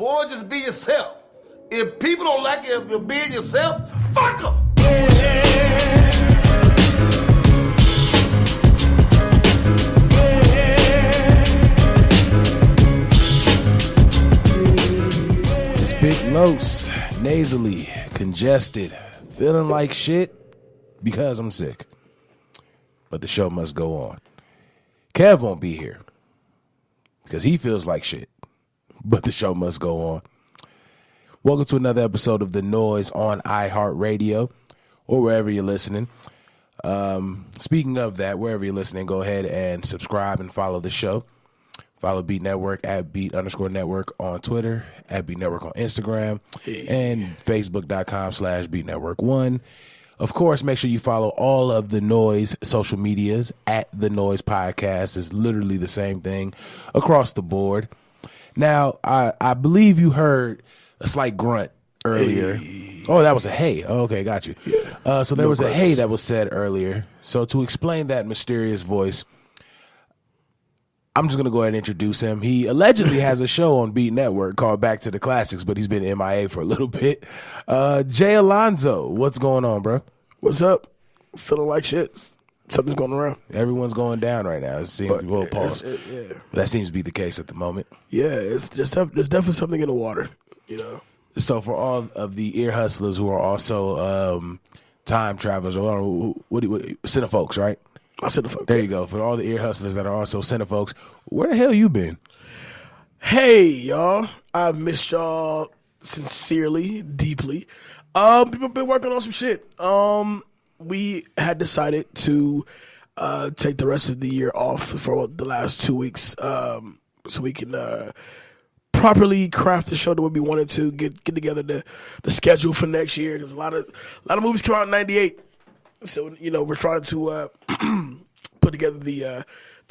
boy, just be yourself. If people don't like it if you're being yourself, fuck them. It's Big Los, nasally, congested, feeling like shit because I'm sick. But the show must go on. Kev won't be here because he feels like shit. But the show must go on. Welcome to another episode of The Noize on iHeartRadio or wherever you're listening. Speaking of that, wherever you're listening, go ahead and subscribe and follow the show. Follow Beat Network at Beat_Network on Twitter, at Beat Network on Instagram, and Facebook.com/BeatNetwork1. Of course, make sure you follow all of the Noize social medias at The Noize Podcast. It's literally the same thing across the board. Now, I believe you heard a slight grunt earlier. Hey. Oh, that was a hey. Oh, okay, got you. Yeah. So there was a hey that was said earlier. So to explain that mysterious voice, I'm just going to go ahead and introduce him. He allegedly has a show on Beat Network called Back to the Classics, but he's been MIA for a little bit. Jay Alonzo, what's going on, bro? What's up? Feeling like shit. Something's going around. Everyone's going down right now. It seems to be pause. Yeah. That seems to be the case at the moment. Yeah, there's definitely something in the water, you know. So for all of the ear hustlers who are also time travelers, or what cinefolks, right? I said the fuck. There you go. For all the ear hustlers that are also cinefolks, where the hell you been? Hey, y'all. I've missed y'all sincerely, deeply. People been working on some shit. We had decided to take the rest of the year off for the last 2 weeks, so we can properly craft the show that we wanted to get together the schedule for next year. Because a lot of movies come out in '98, so you know we're trying to put together the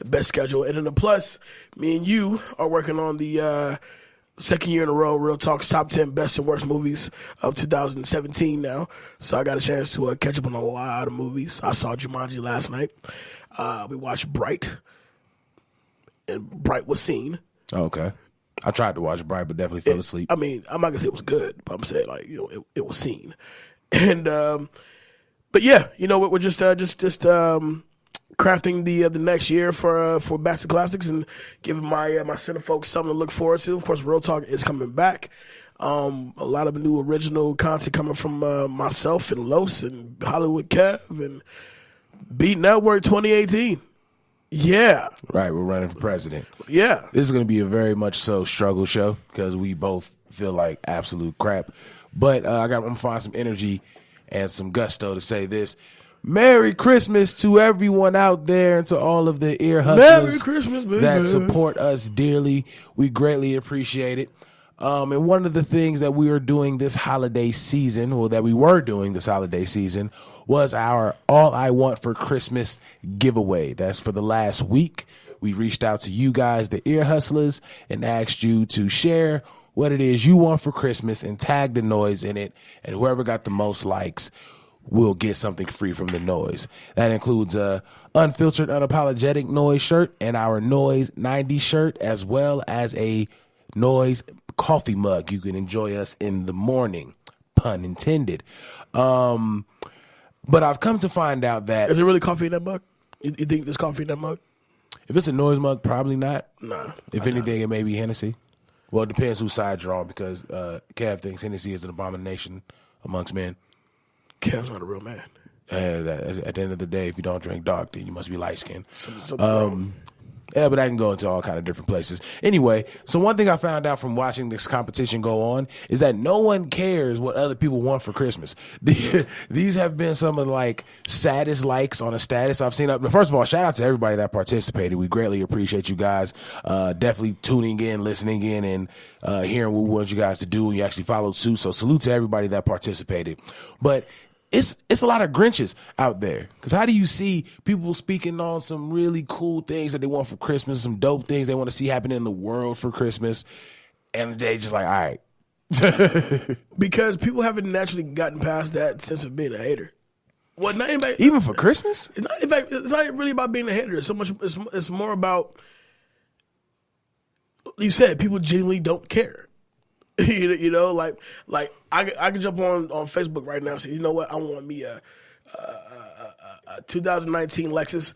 best schedule. And then the plus, me and you are working on the second year in a row, Real Talk's top 10 best and worst movies of 2017 now. So I got a chance to catch up on a lot of movies. I saw Jumanji last night. We watched Bright, and Bright was seen. Okay. I tried to watch Bright, but definitely fell asleep. I mean, I'm not gonna say it was good, but I'm saying like it was seen. And but yeah, you know what? We're just crafting the next year for Back to Classics and giving my cinefolks something to look forward to. Of course, Real Talk is coming back. A lot of new original content coming from myself and Los and Hollywood Kev and Beat Network 2018. Yeah. Right, we're running for president. Yeah. This is going to be a very much so struggle show because we both feel like absolute crap. But I'm going to find some energy and some gusto to say this. Merry Christmas to everyone out there and to all of the ear hustlers Merry Christmas, baby. that support us dearly. We greatly appreciate it. And one of the things that we are doing this holiday season, or that we were doing this holiday season, was our All I Want for Christmas giveaway. That's for the last week. We reached out to you guys, the ear hustlers, and asked you to share what it is you want for Christmas and tag the Noize in it. And whoever got the most likes will get something free from the Noize. That includes a unfiltered, unapologetic Noize shirt and our Noize 90 shirt, as well as a Noize coffee mug. You can enjoy us in the morning, pun intended. But I've come to find out that Is there really coffee in that mug? You think there's coffee in that mug? if it's a Noize mug, probably not. Nah. If anything, it may be Hennessy. Well, it depends whose side you're on, because Kev thinks Hennessy is an abomination amongst men. Kev's not a real man. At the end of the day, if you don't drink dark, then you must be light-skinned. Something wrong. Yeah, but I can go into all kind of different places. Anyway, so one thing I found out from watching this competition go on is that no one cares what other people want for Christmas. These have been some of the like saddest likes on a status I've seen. First of all, shout out to everybody that participated. We greatly appreciate you guys definitely tuning in, listening in, and hearing what we want you guys to do, and you actually followed suit. So salute to everybody that participated. But it's a lot of Grinches out there. Because how do you see people speaking on some really cool things that they want for Christmas, some dope things they want to see happen in the world for Christmas, and they just like, all right. Because people haven't naturally gotten past that sense of being a hater. Well, not anybody, Even for Christmas? It's not, in fact, it's not really about being a hater. It's so much. It's more about, you said, people genuinely don't care. you know, like I can jump on Facebook right now and say, you know what, I want me a 2019 Lexus,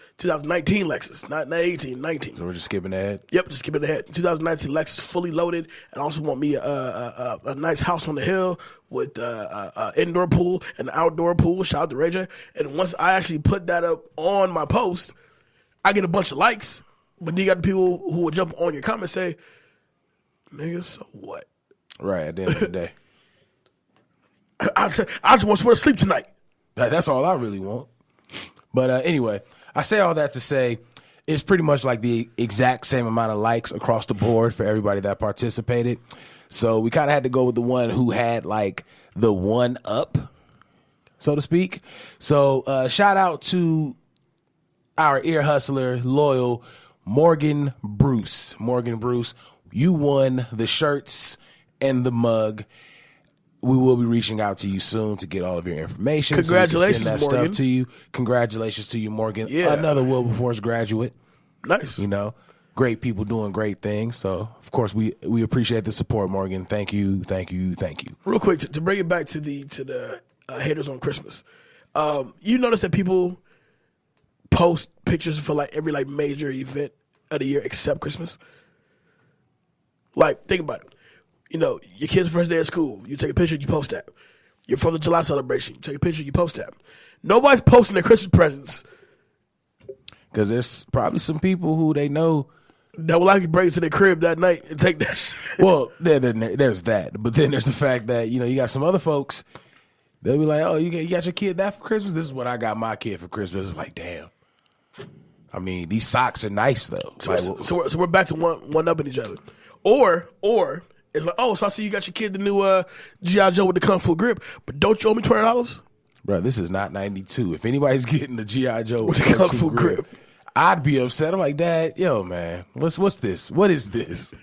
not 18, 19. So we're just skipping ahead? Yep, just skipping ahead. 2019 Lexus, fully loaded, and I also want me a nice house on the hill with an indoor pool and an outdoor pool. Shout out to Ray J. And once I actually put that up on my post, I get a bunch of likes. But then you got the people who will jump on your comment and say, nigga, so what? Right, at the end of the day. I just want somewhere to sleep tonight. That's all I really want. But anyway, I say all that to say it's pretty much like the exact same amount of likes across the board for everybody that participated. So we kind of had to go with the one who had like the one up, so to speak. So shout out to our ear hustler, loyal Morgan Bruce. Morgan Bruce, you won the shirts and the mug. We will be reaching out to you soon to get all of your information. Congratulations, so we can send that Morgan. stuff to you. Congratulations to you, Morgan. Yeah. Another Wilberforce graduate. Nice. You know, great people doing great things. So, of course, we appreciate the support, Morgan. Thank you. Real quick, to bring it back to the haters on Christmas. You notice that people post pictures for like every like major event of the year except Christmas? Like, think about it. You know, your kid's first day of school, you take a picture, you post that. Your 4th of July celebration, you take a picture, you post that. Nobody's posting their Christmas presents. Because there's probably some people who they know that will likely bring to their crib that night and take that shit. Well, there's that. But then there's the fact that, you know, you got some other folks, they'll be like, oh, you got your kid that for Christmas? This is what I got my kid for Christmas. It's like, damn. I mean, these socks are nice, though. So we're back to one-upping each other. Or it's like, oh, so I see you got your kid the new G.I. Joe with the Kung Fu grip, but don't you owe me $20? Bro, this is not 92. If anybody's getting the G.I. Joe with the Kung Fu grip, I'd be upset. I'm like, Dad, yo, man, what's this? What is this?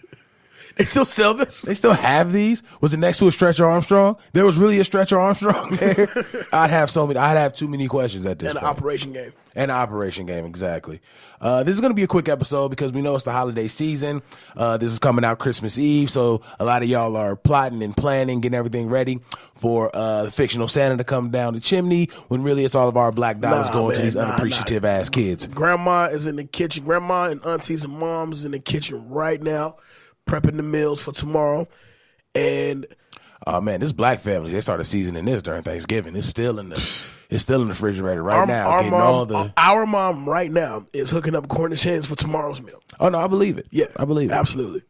They still sell this? They still have these? Was it next to a Stretcher Armstrong? There was really a Stretcher Armstrong there? I'd have too many questions at this point. And an operation game. And an operation game, exactly. This is going to be a quick episode because we know it's the holiday season. This is coming out Christmas Eve, so a lot of y'all are plotting and planning, getting everything ready for the fictional Santa to come down the chimney when really it's all of our black dollars going to these unappreciative ass kids. Grandma is in the kitchen. Grandma and aunties and moms is in the kitchen right now, prepping the meals for tomorrow. And oh man, this black family, they started seasoning this during Thanksgiving. It's still in the refrigerator right now. Our mom right now is hooking up Cornish hens for tomorrow's meal. Oh no, I believe it. Yeah, I believe it. Absolutely.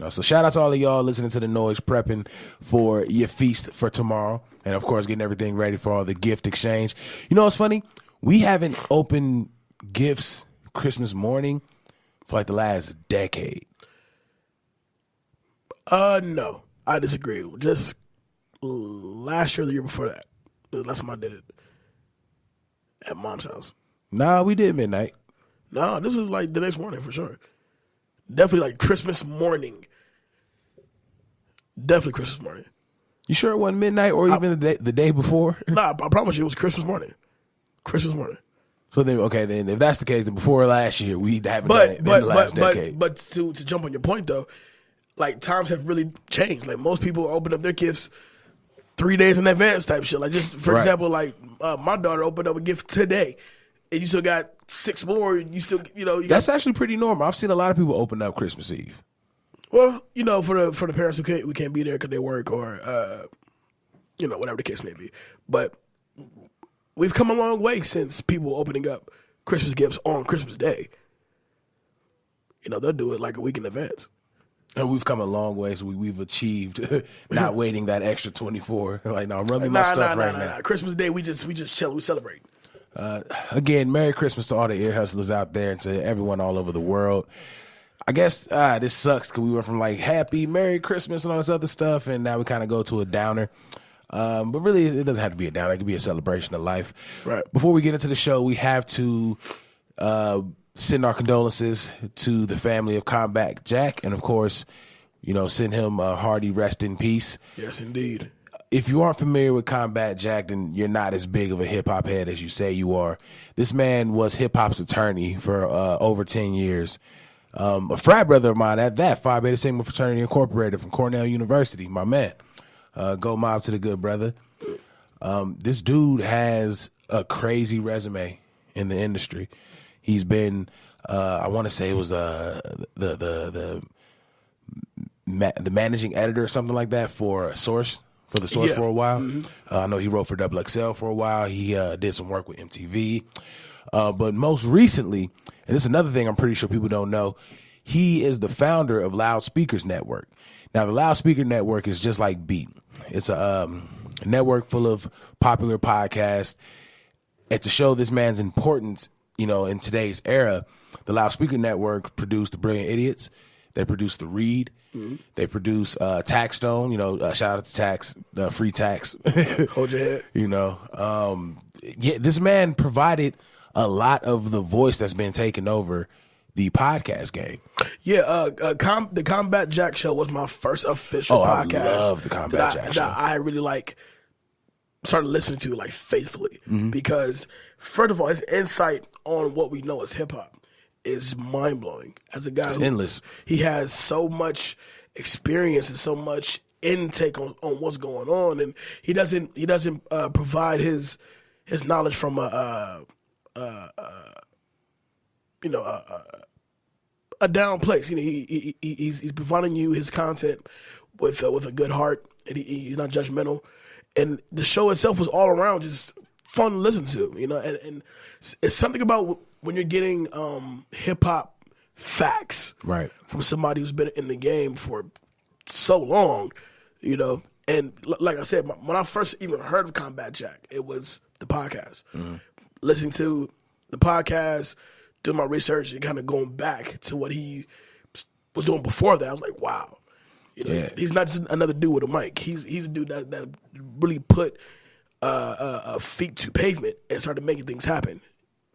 So shout out to all of y'all listening to the Noize, prepping for your feast for tomorrow, and of course getting everything ready for all the gift exchange. You know what's funny? We haven't opened gifts Christmas morning for like the last decade. No, I disagree. Just last year or the year before that. The last time I did it at mom's house. Nah, we did midnight. No, this was like the next morning for sure. Definitely like Christmas morning. Definitely Christmas morning. You sure it wasn't midnight or even the day before? Nah, I promise you it was Christmas morning. Christmas morning. So then, okay, then if that's the case, then before last year, we haven't done it in the last decade. But to jump on your point though, like times have really changed. Like most people open up their gifts 3 days in advance type shit. Like just for example, like my daughter opened up a gift today, and you still got 6 more. And you still, that's actually pretty normal. I've seen a lot of people open up Christmas Eve. Well, for the parents who can't be there because they work or whatever the case may be. But we've come a long way since people opening up Christmas gifts on Christmas Day. They'll do it like a week in advance. And we've come a long way, so we've achieved not waiting that extra 24. Like, no, run me my stuff right now. Christmas Day, we just chill, we celebrate. Again, Merry Christmas to all the ear hustlers out there and to everyone all over the world. I guess this sucks because we went from like happy, Merry Christmas and all this other stuff, and now we kind of go to a downer. But really, it doesn't have to be a downer. It can be a celebration of life. Right. Before we get into the show, we have to send our condolences to the family of Combat Jack, and of course, send him a hearty rest in peace. Yes, indeed. If you aren't familiar with Combat Jack, then you're not as big of a hip-hop head as you say you are. This man was hip-hop's attorney for over 10 years. A frat brother of mine at that, Phi Beta Sigma Fraternity Incorporated from Cornell University, my man. Go mob to the good brother. This dude has a crazy resume in the industry. He's been, I want to say it was the managing editor or something like that for Source. For the Source for a while. Mm-hmm. I know he wrote for XXL for a while. He did some work with MTV. But most recently, and this is another thing I'm pretty sure people don't know, he is the founder of Loudspeakers Network. Now, the Loudspeaker Network is just like Beat. It's a network full of popular podcasts. And to show this man's importance, in today's era, the Loudspeaker Network produced The Brilliant Idiots. They produced The Read. Mm-hmm. They produce Tax Stone, shout out to Tax, free tax. Hold your head. This man provided a lot of the voice that's been taking over the podcast game. Yeah, the Combat Jack Show was my first official podcast. I love the Combat Jack Show. That I really started listening to faithfully because first of all, his insight on what we know as hip hop is mind blowing. As a guy, it's endless. He has so much experience and so much intake on what's going on, and he doesn't provide his knowledge from a down place. He's providing you his content with a good heart, and he's not judgmental. And the show itself was all around just fun to listen to, and it's something about when you're getting hip hop facts from somebody who's been in the game for so long, and like I said, when I first even heard of Combat Jack, it was the podcast. Mm-hmm. Listening to the podcast, doing my research, and kind of going back to what he was doing before that, I was like, wow. He's not just another dude with a mic. He's a dude that really put feet to pavement and started making things happen.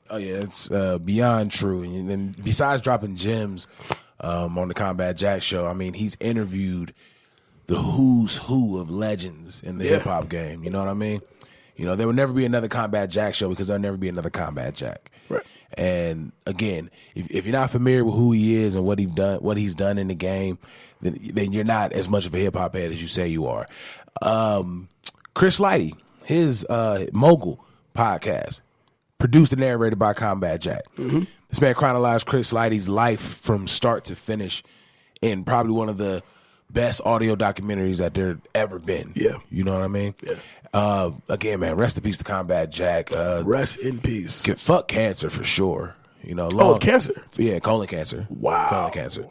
Oh yeah, it's beyond true. And besides dropping gems on the Combat Jack Show, I mean, he's interviewed the who's who of legends in the hip hop game. You know what I mean? There will never be another Combat Jack Show because there'll never be another Combat Jack. Right. And again, if you're not familiar with who he is and what he's done in the game, then you're not as much of a hip hop head as you say you are. Chris Lighty, his Mogul podcast, produced and narrated by Combat Jack. Mm-hmm. This man chronologized Chris Lighty's life from start to finish in probably one of the best audio documentaries that there ever been. Yeah. You know what I mean? Yeah. Again, man, rest in peace to Combat Jack. Rest in peace. Fuck cancer for sure. Cancer? Yeah, colon cancer. Wow. Colon cancer.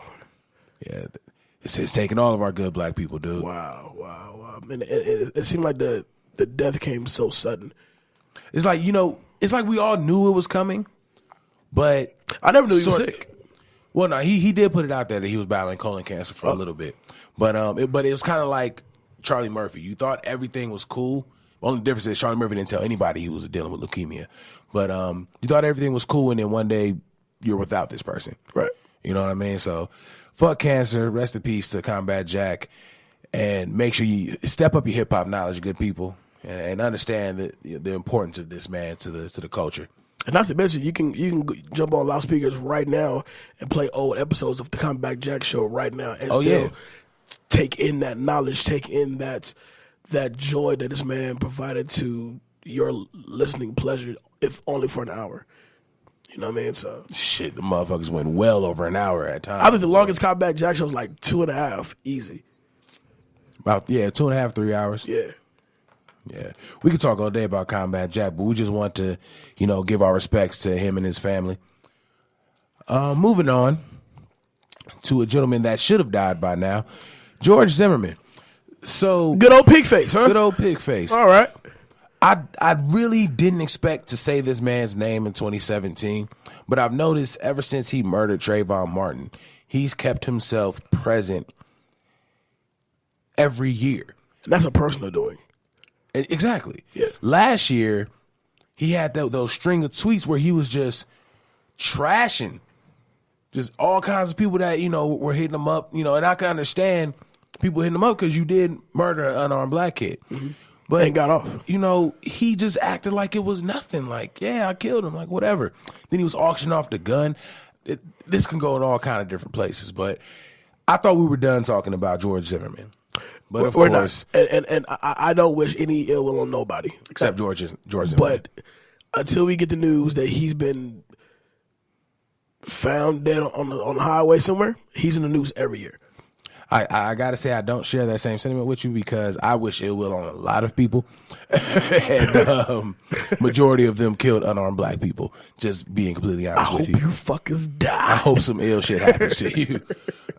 Yeah. It's taking all of our good black people, dude. Wow. And it seemed like the death came so sudden. It's like, it's like we all knew it was coming, but I never knew he was sick. Well, no, he did put it out there that he was battling colon cancer for a little bit, but it was kind of like Charlie Murphy. You thought everything was cool. The only difference is Charlie Murphy didn't tell anybody he was dealing with leukemia, but you thought everything was cool, and then one day you're without this person. Right. You know what I mean? So, fuck cancer. Rest in peace to Combat Jack, and make sure you step up your hip hop knowledge, good people, and understand the importance of this man to the culture. And not to mention, you can jump on loudspeakers right now and play old episodes of the Combat Jack Show right now, and take in that knowledge, take in that joy that this man provided to your listening pleasure, if only for an hour. You know what I mean? So shit, the motherfuckers went well over an hour at times. I think the longest Combat Jack Show was like 2.5, easy. About 2.5, 3 hours. Yeah. Yeah, we could talk all day about Combat Jack, but we just want to, give our respects to him and his family. Moving on to a gentleman that should have died by now, George Zimmerman. So good old pig face, huh? Good old pig face. All right. I really didn't expect to say this man's name in 2017, but I've noticed ever since he murdered Trayvon Martin, he's kept himself present every year. That's a personal doing. Exactly. Yes. Last year, he had those string of tweets where he was just trashing just all kinds of people that, were hitting him up, and I can understand people hitting him up because you did murder an unarmed black kid. Mm-hmm. But and got off. He just acted like it was nothing. Like, yeah, I killed him. Like, whatever. Then he was auctioning off the gun. this can go in all kind of different places, but I thought we were done talking about George Zimmerman. But of we're course, not. And I don't wish any ill will on nobody except George Zimmerman. But until we get the news that he's been found dead on the highway somewhere, he's in the news every year. I gotta say I don't share that same sentiment with you because I wish ill will on a lot of people, and majority of them killed unarmed black people. Just being completely honest with you. I hope you fuckers die. I hope some ill shit happens to you.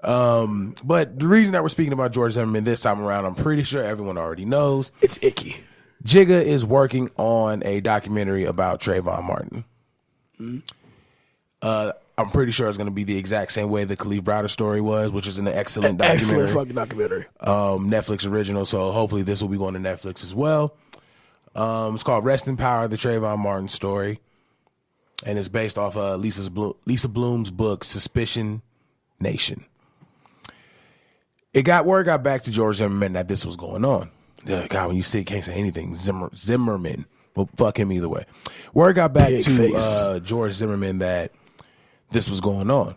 But the reason that we're speaking about George Zimmerman this time around, I'm pretty sure everyone already knows. It's icky. Jigga is working on a documentary about Trayvon Martin. I'm pretty sure it's going to be the exact same way the Khalif Browder story was, which is an excellent documentary. Excellent fucking documentary. Netflix original, so hopefully this will be going to Netflix as well. It's called Rest in Power, the Trayvon Martin story. And it's based off Lisa Bloom's book, Suspicion Nation. Word got back to George Zimmerman that this was going on. God, when you say can't say anything, Zimmerman. Well, fuck him either way. Word got back to George Zimmerman that this was going on.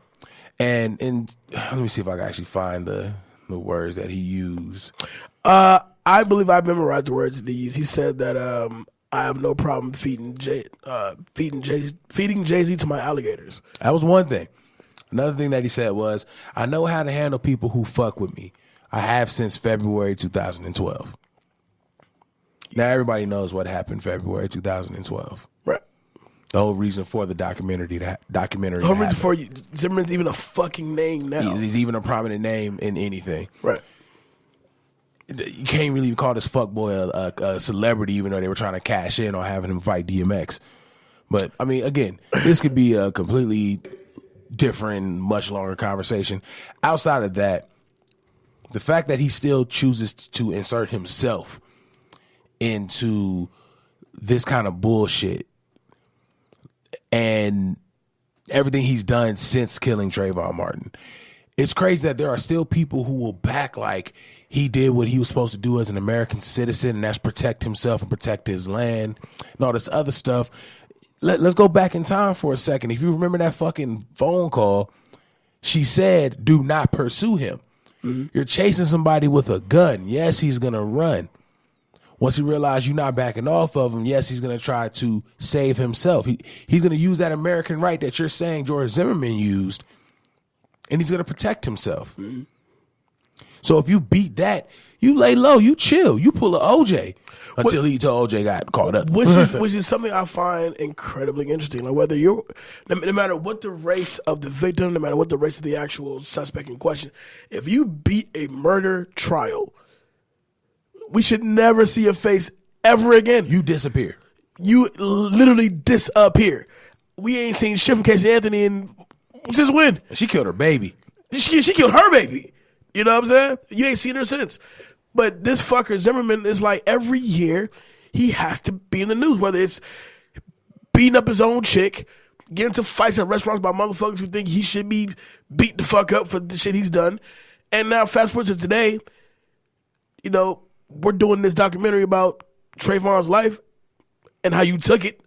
And let me see if I can actually find the words that he used. I believe I memorized the words that he used. He said that I have no problem feeding Jay-Z to my alligators. That was one thing. Another thing that he said was, I know how to handle people who fuck with me. I have since February 2012. Now everybody knows what happened February 2012. Right. The whole reason for the documentary. The whole reason for Zimmerman's even a fucking name now. He's even a prominent name in anything. Right. You can't really call this fuckboy a celebrity, even though they were trying to cash in on having him fight DMX. But I mean, again, this could be a completely different, much longer conversation. Outside of that, the fact that he still chooses to insert himself into this kind of bullshit and everything he's done since killing Trayvon Martin. It's crazy that there are still people who will back like he did what he was supposed to do as an American citizen, and that's protect himself and protect his land and all this other stuff. Let's go back in time for a second. If you remember that fucking phone call, she said, do not pursue him. Mm-hmm. You're chasing somebody with a gun. Yes, he's going to run. Once he realizes you're not backing off of him, yes, he's going to try to save himself. He's going to use that American right that you're saying George Zimmerman used, and he's going to protect himself. Mm-hmm. So if you beat that, you lay low, you chill, you pull an OJ until OJ got caught up. Which is something I find incredibly interesting. Like whether you're, no matter what the race of the victim, no matter what the race of the actual suspect in question, if you beat a murder trial, we should never see your face ever again. You disappear. You literally disappear. We ain't seen shit from Casey Anthony since when? She killed her baby. She killed her baby. You know what I'm saying? You ain't seen her since. But this fucker Zimmerman is like every year he has to be in the news, whether it's beating up his own chick, getting into fights at restaurants by motherfuckers who think he should be beat the fuck up for the shit he's done. And now fast forward to today, you know, we're doing this documentary about Trayvon's life and how you took it.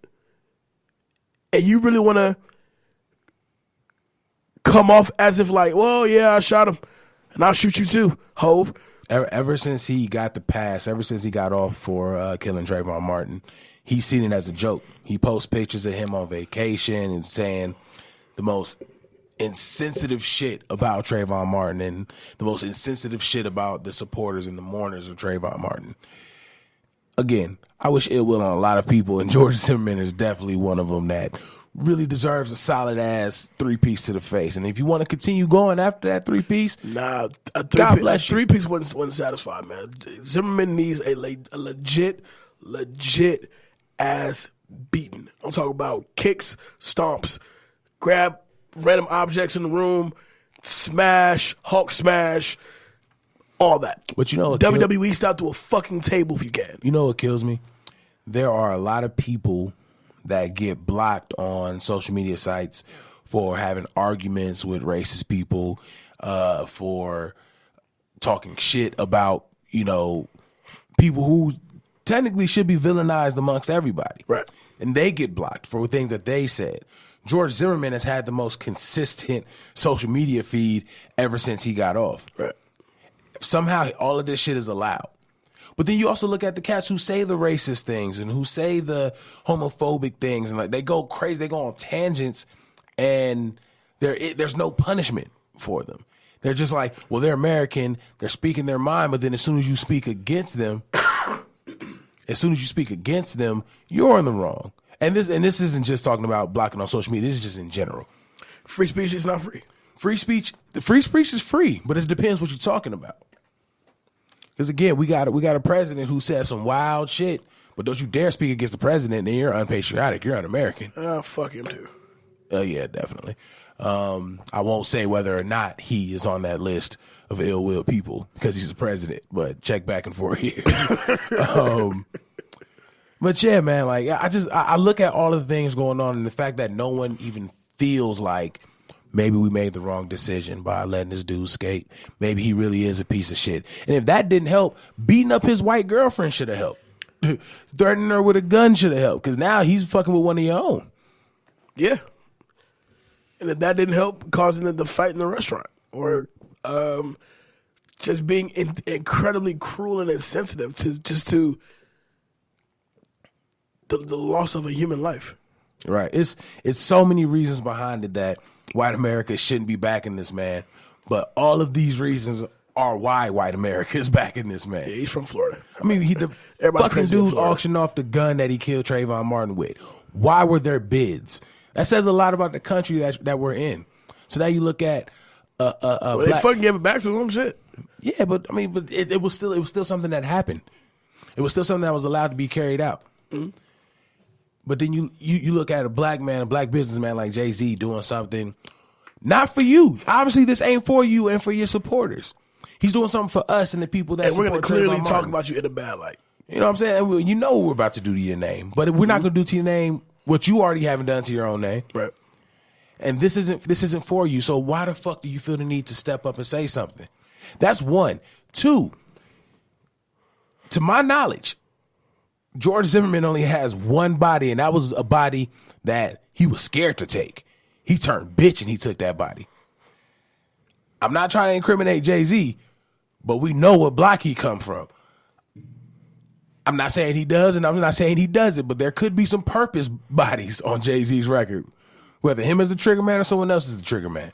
And you really want to come off as if like, well, yeah, I shot him. And I'll shoot you too, Hove. Ever since he got the pass, ever since he got off for killing Trayvon Martin, he's seen it as a joke. He posts pictures of him on vacation and saying the most insensitive shit about Trayvon Martin and the most insensitive shit about the supporters and the mourners of Trayvon Martin. Again, I wish ill will on a lot of people, and George Zimmerman is definitely one of them that really deserves a solid ass 3-piece to the face. And if you want to continue going after that 3-piece, God bless you. 3-piece wouldn't satisfy, man. Zimmerman needs a legit ass beating. I'm talking about kicks, stomps, grab random objects in the room, smash, Hulk smash, all that. But you know, WWE style to a fucking table if you can. You know what kills me? There are a lot of people that get blocked on social media sites for having arguments with racist people, for talking shit about, you know, people who technically should be villainized amongst everybody. Right. And they get blocked for things that they said. George Zimmerman has had the most consistent social media feed ever since he got off. Right. Somehow all of this shit is allowed. But then you also look at the cats who say the racist things and who say the homophobic things, and like they go crazy, they go on tangents, and there's no punishment for them. They're just like, well, they're American, they're speaking their mind, but then as soon as you speak against them, you're in the wrong. And this isn't just talking about blocking on social media. This is just in general. Free speech is not free. Free speech is free, but it depends what you're talking about. Because again, we got a president who said some wild shit, but don't you dare speak against the president, then you're unpatriotic. You're un-American. Fuck him too. Yeah, definitely. I won't say whether or not he is on that list of ill-will people because he's the president, but check back in 4 years. But yeah, man, like I look at all of the things going on and the fact that no one even feels like maybe we made the wrong decision by letting this dude skate. Maybe he really is a piece of shit. And if that didn't help, beating up his white girlfriend should have helped. Threatening her with a gun should have helped because now he's fucking with one of your own. Yeah. And if that didn't help, causing the fight in the restaurant or just being incredibly cruel and insensitive to the loss of a human life. Right. It's so many reasons behind it that white America shouldn't be backing this man. But all of these reasons are why white America is backing this man. Yeah, he's from Florida. I mean, the fucking dude auctioned off the gun that he killed Trayvon Martin with. Why were there bids? That says a lot about the country that we're in. So now you look at they fucking gave it back to him, shit. Yeah, but I mean, but it was still something that happened. It was still something that was allowed to be carried out. Mm-hmm. But then you look at a black businessman like Jay-Z doing something not for you. Obviously, this ain't for you and for your supporters. He's doing something for us and the people that support. And we're going to clearly talk about you in a bad light. You know what I'm saying? You know what we're about to do to your name. But we're not going to do to your name what you already haven't done to your own name. Right. And this isn't for you. So why the fuck do you feel the need to step up and say something? That's one. Two, to my knowledge, George Zimmerman only has one body, and that was a body that he was scared to take. He turned bitch and he took that body. I'm not trying to incriminate Jay-Z, but we know what block he come from. I'm not saying he does, and I'm not saying he doesn't, but there could be some purpose bodies on Jay-Z's record, whether him as the trigger man or someone else is the trigger man.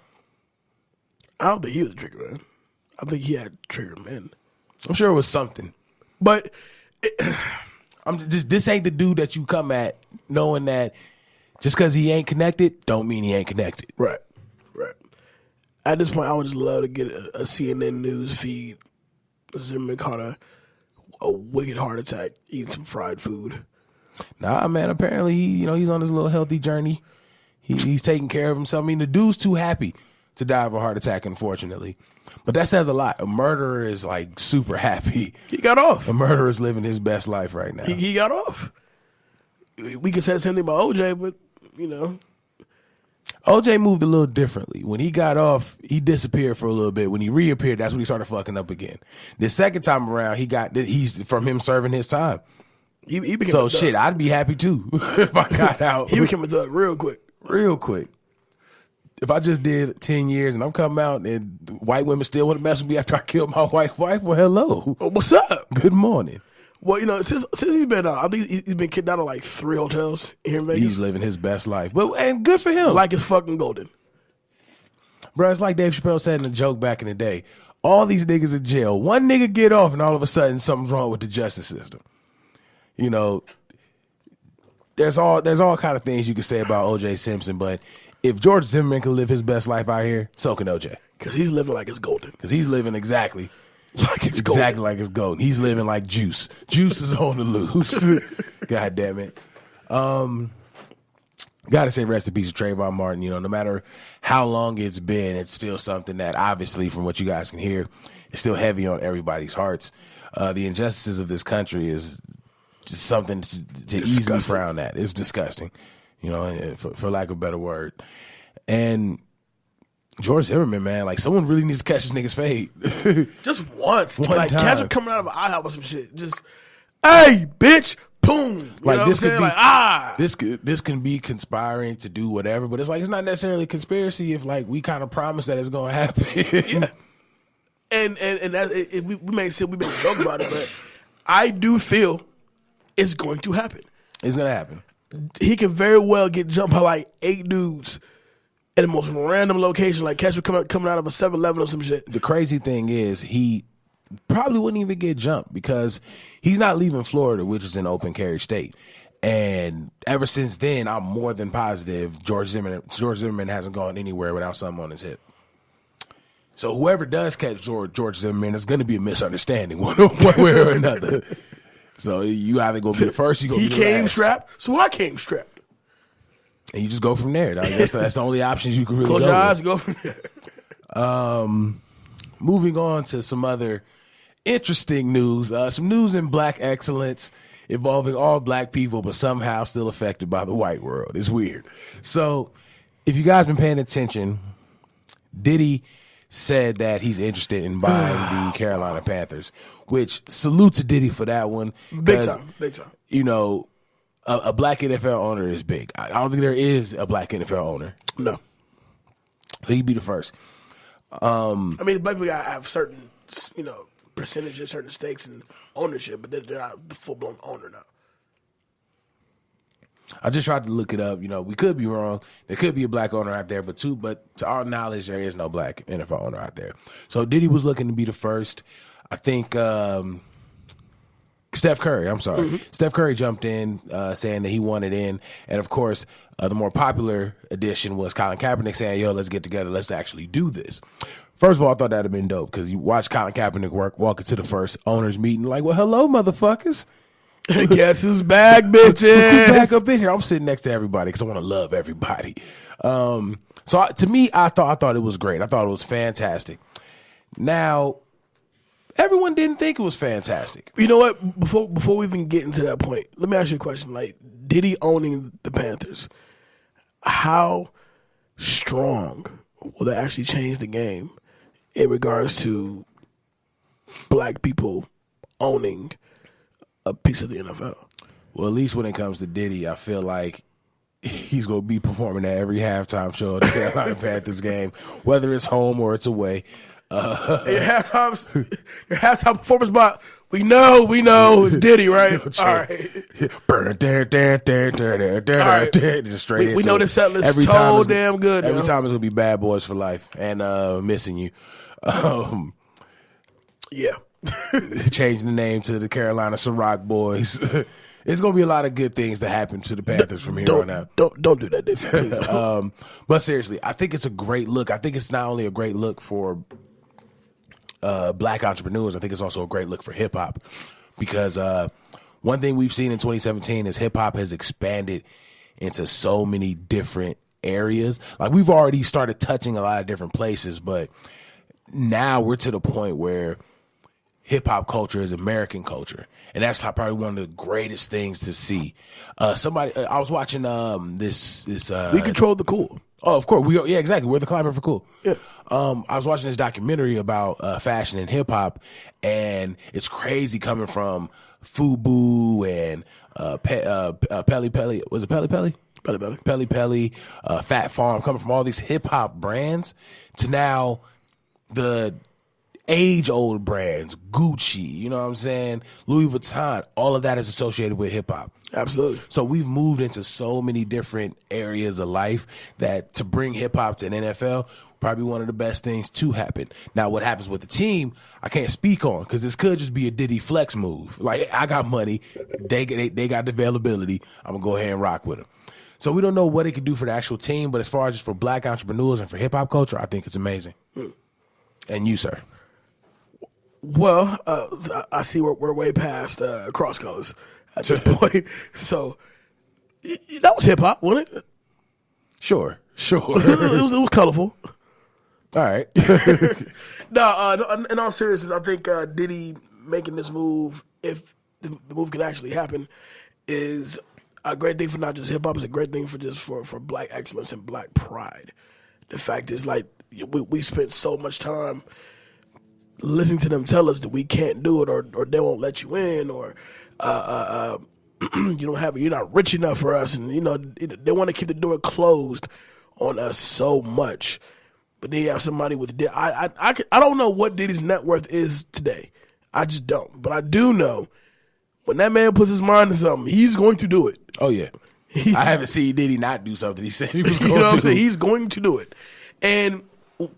I don't think he was the trigger man. I think he had trigger men. I'm sure it was something. But this ain't the dude that you come at knowing that just because he ain't connected don't mean he ain't connected. Right. At this point, I would just love to get a CNN news feed. Zimmerman caught a wicked heart attack eating some fried food. Nah, man. Apparently, he's on his little healthy journey. He's taking care of himself. I mean, the dude's too happy to die of a heart attack, unfortunately. But that says a lot. A murderer is like super happy. He got off. A murderer is living his best life right now. He got off. We could say the same thing about OJ, but OJ moved a little differently. When he got off, he disappeared for a little bit. When he reappeared, that's when he started fucking up again. The second time around, he's from him serving his time. He became so shit, I'd be happy too if I got out. He became a thug real quick. Real quick. If I just did 10 years and I'm coming out and white women still want to mess with me after I killed my white wife, well, hello. What's up? Good morning. Well, since he's been I think he's been kicked out of like 3 hotels here in Vegas. He's living his best life. And good for him. Like it's fucking golden. Bro, it's like Dave Chappelle said in a joke back in the day. All these niggas in jail. One nigga get off and all of a sudden something's wrong with the justice system. There's all kind of things you can say about O.J. Simpson, but if George Zimmerman can live his best life out here, so can O.J. Because he's living like it's golden. Because he's living exactly like it's golden. He's living like Juice. Juice is on the loose. God damn it. Gotta say rest in peace to Trayvon Martin. No matter how long it's been, it's still something that obviously from what you guys can hear is still heavy on everybody's hearts. The injustices of this country is just something to easily frown at. It's disgusting, for lack of a better word. And George Zimmerman, man, like someone really needs to catch this nigga's fade. Just once. One time. Catch him coming out of an IHOP or some shit. Just, hey, bitch, boom. Like this could be like, this can be conspiring to do whatever, but it's like it's not necessarily a conspiracy if like we kind of promise that it's going to happen. Yeah. And that, we may joke about it, but I do feel it's going to happen. It's going to happen. He can very well get jumped by like 8 dudes at the most random location, like catch him coming out of a 7-Eleven or some shit. The crazy thing is he probably wouldn't even get jumped because he's not leaving Florida, which is an open carry state. And ever since then, I'm more than positive George Zimmerman hasn't gone anywhere without something on his hip. So whoever does catch George Zimmerman, it's going to be a misunderstanding one way or another. So you either going to be the first, you going to be the last. He came strapped, so I came strapped. And you just go from there. That's the only options you can really Close go your eyes, with. go from there. Moving on to some other interesting news. Some news in black excellence involving all black people, but somehow still affected by the white world. It's weird. So if you guys been paying attention, Diddy said that he's interested in buying the Carolina Panthers, which salute to Diddy for that one. Big time. You know, a black NFL owner is big. I don't think there is a black NFL owner. No. So he'd be the first. I mean, black people have certain, percentages, certain stakes and ownership, but they're not the full-blown owner now. I just tried to look it up. We could be wrong. There could be a black owner out there, but to our knowledge, there is no black NFL owner out there. So Diddy was looking to be the first. I think Steph Curry, Steph Curry jumped in saying that he wanted in. And, of course, the more popular addition was Colin Kaepernick saying, yo, let's get together. Let's actually do this. First of all, I thought that would have been dope because you watch Colin Kaepernick walk into the first owners meeting like, well, hello, motherfuckers. Guess who's back, bitches? Who's back up in here? I'm sitting next to everybody because I want to love everybody. To me, I thought it was great. I thought it was fantastic. Now, everyone didn't think it was fantastic. You know what? Before we even get into that point, let me ask you a question. Like, Diddy owning the Panthers, how strong will that actually change the game in regards to black people owning a piece of the NFL? Well, at least when it comes to Diddy, I feel like he's going to be performing at every halftime show of the Carolina Panthers game, whether it's home or it's away. Your halftime performance by we know it's Diddy, right? All right. Just straight we know the set list is so damn good. Every time it's gonna be Bad Boys for Life and Missing You. Yeah. Changing the name to the Carolina Ciroc Boys. It's gonna be a lot of good things that happen to the Panthers from here on out. Don't do that, Diddy. But seriously, I think it's a great look. I think it's not only a great look for black entrepreneurs, I think it's also a great look for hip hop because one thing we've seen in 2017 is hip hop has expanded into so many different areas. Like we've already started touching a lot of different places, but now we're to the point where hip hop culture is American culture, and that's probably one of the greatest things to see. I was watching this. We control the cool. Oh, of course. Exactly. We're the climate for cool. Yeah. I was watching this documentary about fashion and hip hop, and it's crazy coming from FUBU and Peli Peli. Was it Peli Peli? Peli Peli, Fat Farm, coming from all these hip hop brands to now the age-old brands, Gucci, you know what I'm saying, Louis Vuitton, all of that is associated with hip-hop. Absolutely. So we've moved into so many different areas of life that to bring hip-hop to an NFL, probably one of the best things to happen. Now, what happens with the team, I can't speak on because this could just be a Diddy flex move. Like, I got money, they got the availability, I'm going to go ahead and rock with them. So we don't know what it could do for the actual team, but as far as just for black entrepreneurs and for hip-hop culture, I think it's amazing. And you, sir? Well, I see we're way past cross colors at this point. So that was hip hop, wasn't it? Sure. it was colorful. All right. No, in all seriousness, I think Diddy making this move, if the move can actually happen, is a great thing for not just hip hop. It's a great thing for black excellence and black pride. The fact is, like, we spent so much time listening to them tell us that we can't do it or they won't let you in or you're not rich enough for us, and they want to keep the door closed on us so much. But then you have somebody with I don't know what Diddy's net worth is today. I just don't. But I do know when that man puts his mind to something, he's going to do it. Oh yeah, I haven't seen Diddy not do something he said he was going you know what to I'm do. saying? He's going to do it. And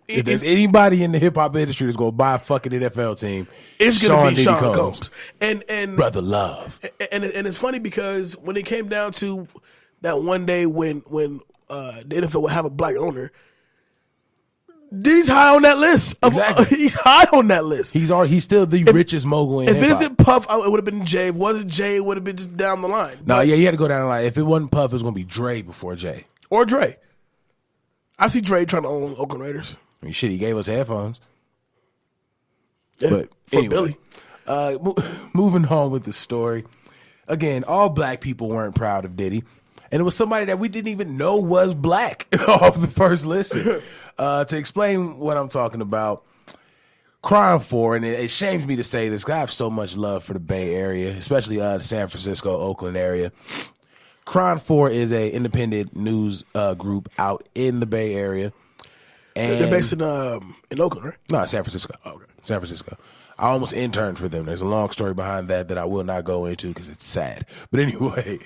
if there's anybody in the hip hop industry that's going to buy a fucking NFL team, it's going to be Diddy Sean Combs. And Brother Love. And it's funny because when it came down to that one day when the NFL would have a black owner, Diddy's high on that list. Exactly. He's high on that list. He's still the richest mogul in If hip it hop. isn't Puff, it would have been Jay. If it wasn't Jay, it would have been just down the line. No, yeah, you had to go down the line. If it wasn't Puff, it was going to be Dre before Jay. Or Dre. I see Dre trying to own Oakland Raiders. I mean, shit, he gave us headphones. Yeah, But for anyway, Billy. moving on with the story. Again, all black people weren't proud of Diddy. And it was somebody that we didn't even know was black off the first listen. To explain what I'm talking about, Crime 4, and it shames me to say this because I have so much love for the Bay Area, especially the San Francisco, Oakland area. Crime 4 is a independent news group out in the Bay Area. And They're based in Oakland, right? No, San Francisco. Oh, okay. San Francisco. I almost interned for them. There's a long story behind that I will not go into because it's sad. But anyway,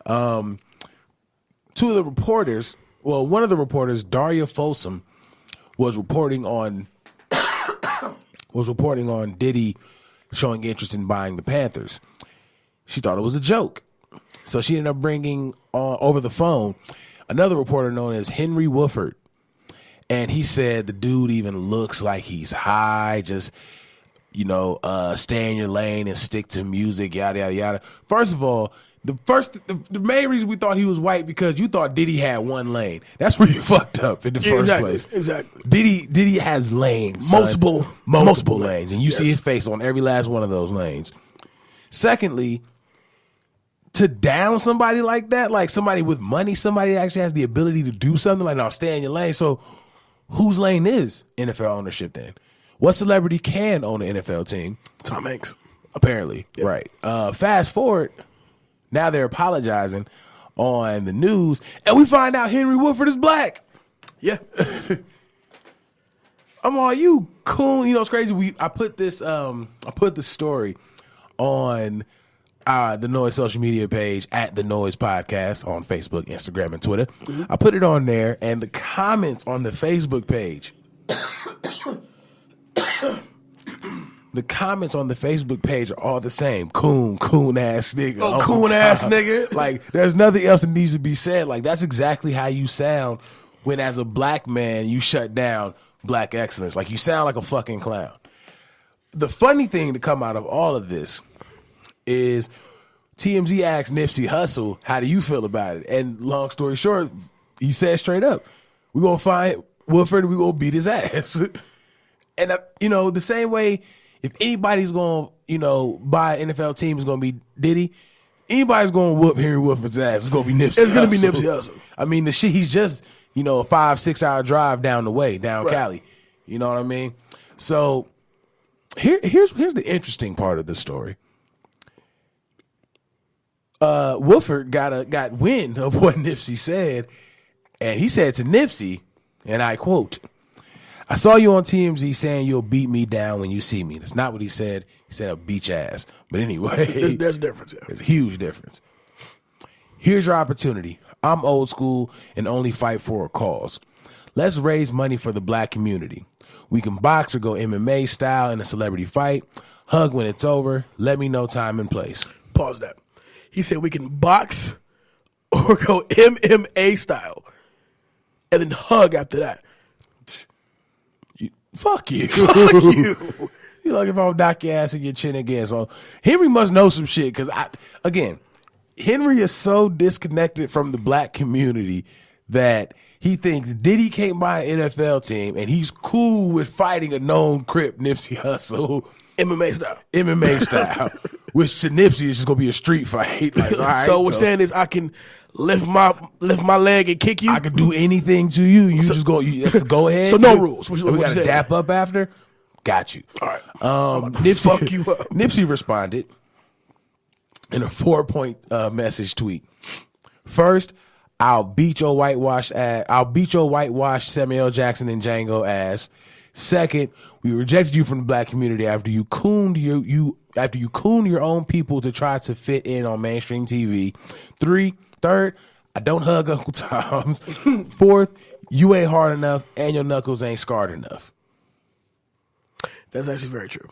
two of the reporters, well, one of the reporters, Daria Folsom, was reporting on Diddy showing interest in buying the Panthers. She thought it was a joke. So she ended up bringing on over the phone another reporter known as Henry Wooford. And he said the dude even looks like he's high, just, stay in your lane and stick to music, yada, yada, yada. First of all, the main reason we thought he was white because you thought Diddy had one lane. That's where you fucked up in the first place. Exactly. Diddy has lanes. Son. Multiple lanes. And you see his face on every last one of those lanes. Secondly, to down somebody like that, like somebody with money, somebody that actually has the ability to do something, like, no, stay in your lane. So whose lane is NFL ownership then? What celebrity can own an NFL team? Tom Hanks. Apparently. Yep. Right. Fast forward, now they're apologizing on the news, and we find out Henry Wooford is black. Yeah. I'm all, you cool. You know, it's crazy. I put the story on the Noize social media page at the Noize Podcast on Facebook, Instagram, and Twitter. Mm-hmm. I put it on there, and the comments on the Facebook page, are all the same. Coon ass nigga. Oh, coon ass nigga. Like, there's nothing else that needs to be said. Like, that's exactly how you sound when, as a black man, you shut down black excellence. Like, you sound like a fucking clown. The funny thing to come out of all of this is TMZ asked Nipsey Hussle, how do you feel about it? And long story short, he said straight up, we're going to find Wooford and we're going to beat his ass. And, the same way, if anybody's going to, buy an NFL team, it's going to be Diddy. Anybody's going to whoop Henry Wooford's ass, it's going to be Nipsey Hussle. It's going to be Nipsey Hussle. I mean, the shit, he's just, a 5-6 hour drive down the way, down right. Cali. You know what I mean? So here's the interesting part of the story. Wooford got wind of what Nipsey said, and he said to Nipsey, and I quote, I saw you on TMZ saying you'll beat me down when you see me. That's not what he said. He said I'll beat your ass. But anyway. There's a difference. Yeah. There's a huge difference. Here's your opportunity. I'm old school and only fight for a cause. Let's raise money for the black community. We can box or go MMA style in a celebrity fight. Hug when it's over. Let me know time and place. Pause that. He said we can box or go MMA style and then hug after that. Fuck you. Fuck you. You like if I'll knock your ass and your chin again. So Henry must know some shit because, Henry is so disconnected from the black community that he thinks Diddy can't buy an NFL team and he's cool with fighting a known Crip, Nipsey Hussle. MMA style. Which to Nipsey is just going to be a street fight. Like, all right, so what you're saying is I can lift my leg and kick you? I can do anything to you. That's the go ahead. So no rules. We got to dap up after? Got you. All right. Nipsey, fuck you up. Nipsey responded in a 4-point message tweet. First, I'll beat your whitewash Samuel L. Jackson and Django ass. Second, we rejected you from the black community after you cooned your own people to try to fit in on mainstream TV. Third, I don't hug Uncle Tom's. Fourth, you ain't hard enough and your knuckles ain't scarred enough. That's actually very true.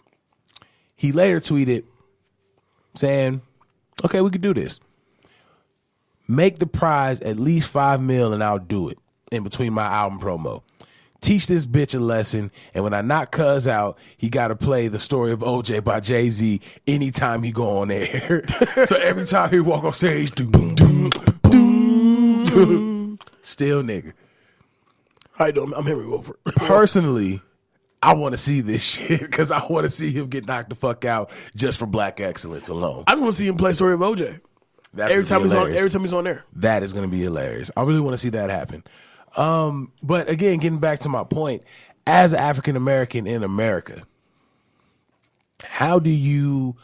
He later tweeted saying, okay, we could do this. Make the prize at least $5 million and I'll do it in between my album promo. Teach this bitch a lesson, and when I knock Cuz out, he got to play The Story of OJ by Jay-Z anytime he go on air. So every time he walk on stage, doom, doom, doom, doom. Still nigga. How you doing? I'm Henry Wilford. Personally, I want to see this shit because I want to see him get knocked the fuck out just for black excellence alone. I just want to see him play Story of OJ. Every time he's on there. That is going to be hilarious. I really want to see that happen. But again, getting back to my point, as an African American in America, how do you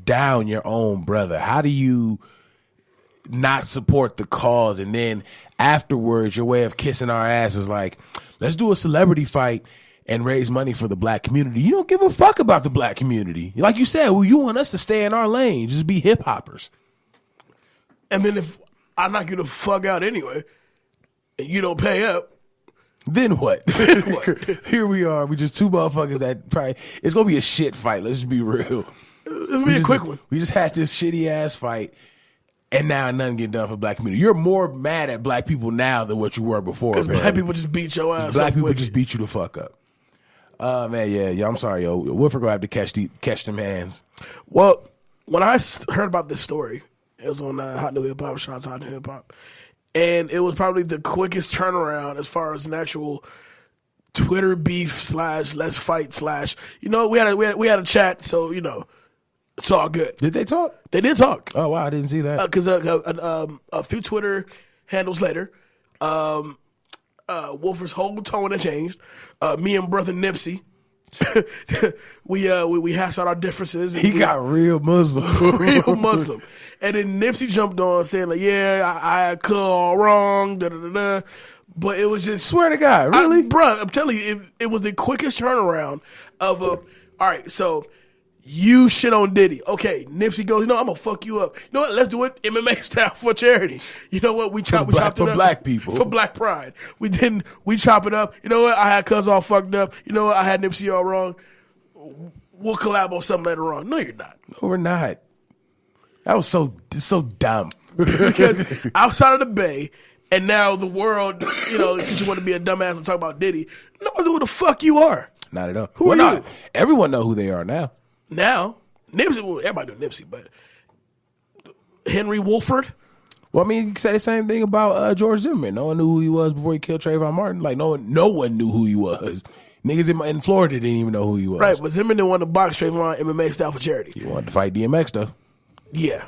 down your own brother? How do you not support the cause? And then afterwards, your way of kissing our ass is like, let's do a celebrity fight and raise money for the black community. You don't give a fuck about the black community. Like you said, well, you want us to stay in our lane, just be hip hoppers. And then if I knock you the fuck out anyway, and you don't pay up, then what? Here we are. We just two motherfuckers that probably, it's going to be a shit fight. Let's just be real. This will be a quick one. We just had this shitty ass fight, and now nothing get done for black community. You're more mad at black people now than what you were before. Because black people just beat your ass. Black people just beat you the fuck up. Man, yeah. I'm sorry, yo. Wilford gonna have to catch them hands. Well, when I heard about this story, it was on Hot New Hip Hop, shout out to Hot New Hip Hop. And it was probably the quickest turnaround as far as an actual Twitter beef / let's fight / we had a chat, so it's all good. Did they talk? They did talk. Oh wow, I didn't see that. Because a few Twitter handles later, Wolfer's whole tone had changed. Me and brother Nipsey, we hashed out our differences. He got real Muslim. Real Muslim. And then Nipsey jumped on saying like, yeah, I had cut all wrong, da-da-da-da. But it was just... Swear to God, really? Bruh, I'm telling you, it was the quickest turnaround of all right, so you shit on Diddy. Okay, Nipsey goes, I'm going to fuck you up. You know what, let's do it MMA style for charity. You know what, we chopped it up. For black people. For black pride. We chop it up. You know what, I had Cuz all fucked up. You know what, I had Nipsey all wrong. We'll collab on something later on. No, you're not. No, we're not. That was so dumb. Because outside of the Bay, and now the world, since you want to be a dumbass and talk about Diddy, no one knows who the fuck you are. Not at all. Who are you? Everyone know who they are now. Now, Nipsey, well, everybody know Nipsey, but Henry Wolford. Well, I mean, you can say the same thing about George Zimmerman. No one knew who he was before he killed Trayvon Martin. Like, no one knew who he was. Niggas in Florida didn't even know who he was. Right, but Zimmerman didn't want to box Trayvon MMA style for charity. He wanted to fight DMX, though. Yeah,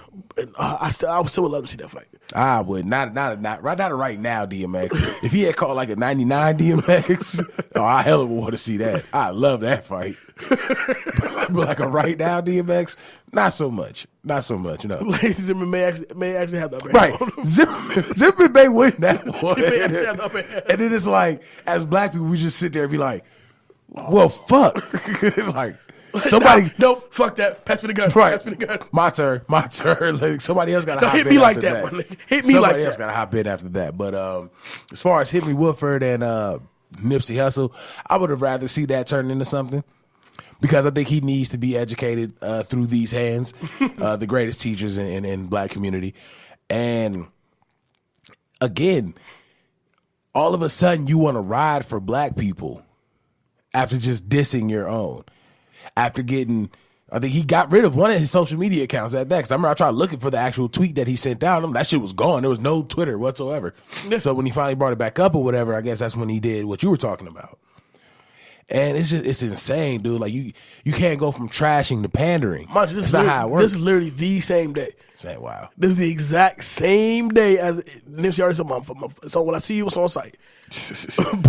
I still would love to see that fight. I would not right now, DMX. If he had called like a 99 DMX, I hella would want to see that. I love that fight. but like a right now DMX, not so much. Zimmerman may actually have the upper hand. Right, Zimmerman may win that one. And then it's like, as black people, we just sit there and be like, well, fuck. Like, somebody, no, fuck that. Pass me the gun. Right. Pass me the gun. My turn. Like, somebody else got to hop in. Hit me like after that. Hit me like that. Somebody else got to hop in after that. But as far as Henry Wolford and Nipsey Hussle, I would have rather see that turn into something, because I think he needs to be educated through these hands, the greatest teachers in black community. And again, all of a sudden you want to ride for black people after just dissing your own. After getting, I think he got rid of one of his social media accounts at that. Because I remember I tried looking for the actual tweet that he sent out. That shit was gone. There was no Twitter whatsoever. So when he finally brought it back up or whatever, I guess that's when he did what you were talking about. And it's insane, dude. Like you can't go from trashing to pandering. That's not how it works. This is literally the same day. Wow. This is the exact same day as Nipsey already said, so when I see you, it's on site.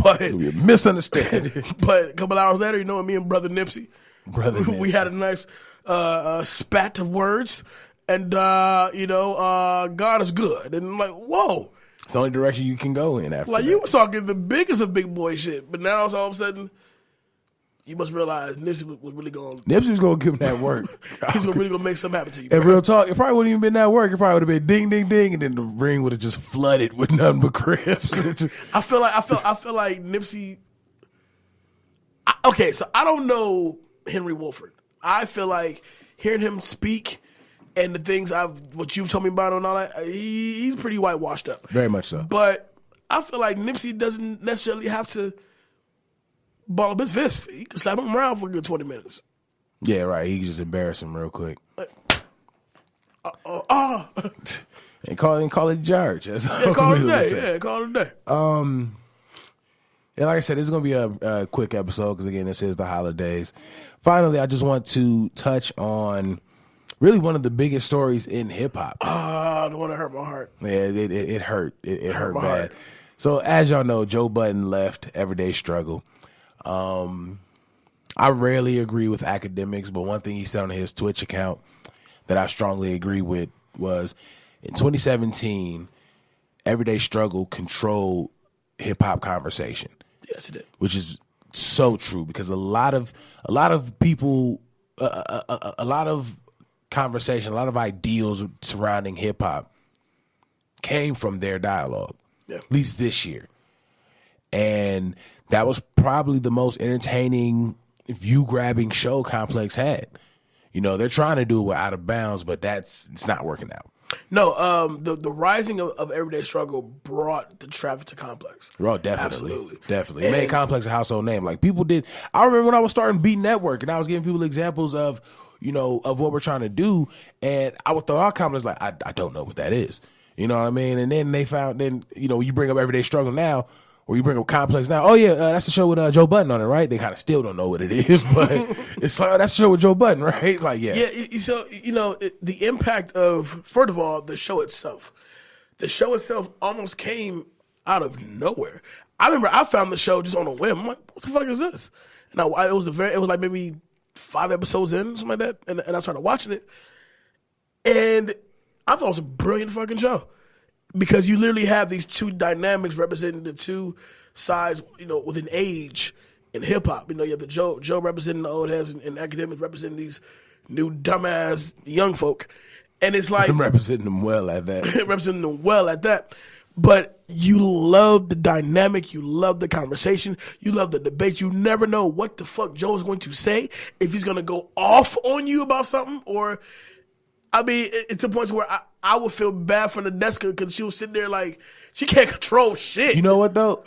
But you're misunderstanding. But a couple hours later, me and brother Nipsey, we had a nice spat of words, and God is good. And I'm like, whoa. It's the only direction you can go in after Like, that. you was talking the biggest of big boy shit, but now it's all of a sudden, you must realize Nipsey was really going. Nipsey was going to give him that work. He's really going to make something happen to you. And bro. real talk, it probably wouldn't even been that work. It probably would have been ding, ding, ding, and then the ring would have just flooded with nothing but Crips. I feel like Nipsey. Okay, so I don't know Henry Wolford. I feel like hearing him speak and the things what you've told me about and all that, he's pretty whitewashed up. Very much so. But I feel like Nipsey doesn't necessarily have to ball up his fist. He can slap him around for a good 20 minutes. Yeah, right. He can just embarrass him real quick. And call it George. Yeah, call it a day. Yeah, call it a day. Yeah, like I said, this is going to be a quick episode because, again, this is the holidays. Finally, I just want to touch on really one of the biggest stories in hip-hop. The one that hurt my heart. Yeah, it hurt. It hurt my bad. heart. So, as y'all know, Joe Budden left Everyday Struggle. I rarely agree with academics, but one thing he said on his Twitch account that I strongly agree with was in 2017, Everyday Struggle controlled hip-hop conversation. Yes, it did. Which is so true because a lot of people, a lot of conversation, a lot of ideals surrounding hip hop came from their dialogue. Yeah. At least this year, and that was probably the most entertaining, view-grabbing show Complex had. You know, they're trying to do it with Out of Bounds, but it's not working out. No, the rising of Everyday Struggle brought the traffic to Complex. Oh, definitely. Absolutely. Definitely. It made Complex a household name. Like, people did. I remember when I was starting Beat Network and I was giving people examples of, of what we're trying to do. And I would throw out Complex like, I don't know what that is. You know what I mean? And then they found, you bring up Everyday Struggle now, or you bring up Complex now. Oh, yeah, that's the show with Joe Budden on it, right? They kind of still don't know what it is, but it's like, that's the show with Joe Budden, right? Like, yeah. Yeah, so, the impact of, first of all, the show itself. The show itself almost came out of nowhere. I remember I found the show just on a whim. I'm like, what the fuck is this? And it was like maybe 5 episodes in, something like that, and I started watching it. And I thought it was a brilliant fucking show. Because you literally have these two dynamics representing the two sides, within age in hip hop. You have the Joe representing the old heads and academics representing these new dumbass young folk. And it's like I'm representing them well at that. representing them well at that. But you love the dynamic, you love the conversation, you love the debate. You never know what the fuck Joe is going to say, if he's gonna go off on you about something, or it's a point where I would feel bad for the desk because she was sitting there like she can't control shit. You know what though?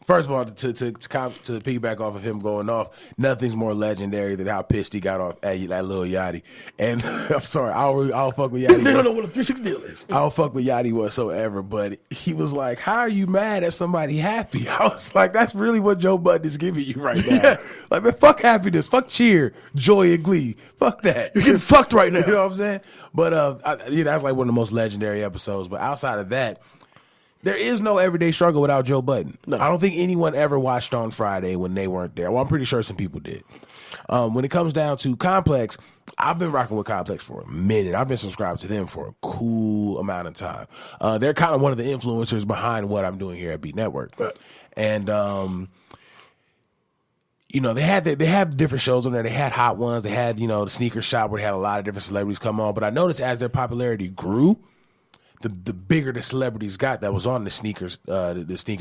First of all, to piggyback off of him going off, nothing's more legendary than how pissed he got off at Lil Yachty. And I'm sorry, I don't fuck with Yachty. They don't know what a 3-6 deal is. I don't fuck with Yachty whatsoever, but he was like, how are you mad at somebody happy? I was like, that's really what Joe Budden is giving you right now. Yeah. Like, man, fuck happiness, fuck cheer, joy, and glee. Fuck that. You're getting fucked right now. You know what I'm saying? But that's like one of the most legendary episodes. But outside of that, there is no Everyday Struggle without Joe Budden. No. I don't think anyone ever watched on Friday when they weren't there. Well, I'm pretty sure some people did. When it comes down to Complex, I've been rocking with Complex for a minute. I've been subscribed to them for a cool amount of time. They're kind of one of the influencers behind what I'm doing here at Beat Network. Right. And, they have different shows on there. They had Hot Ones. They had, the Sneaker Shop where they had a lot of different celebrities come on. But I noticed as their popularity grew, the bigger the celebrities got that was on the sneaker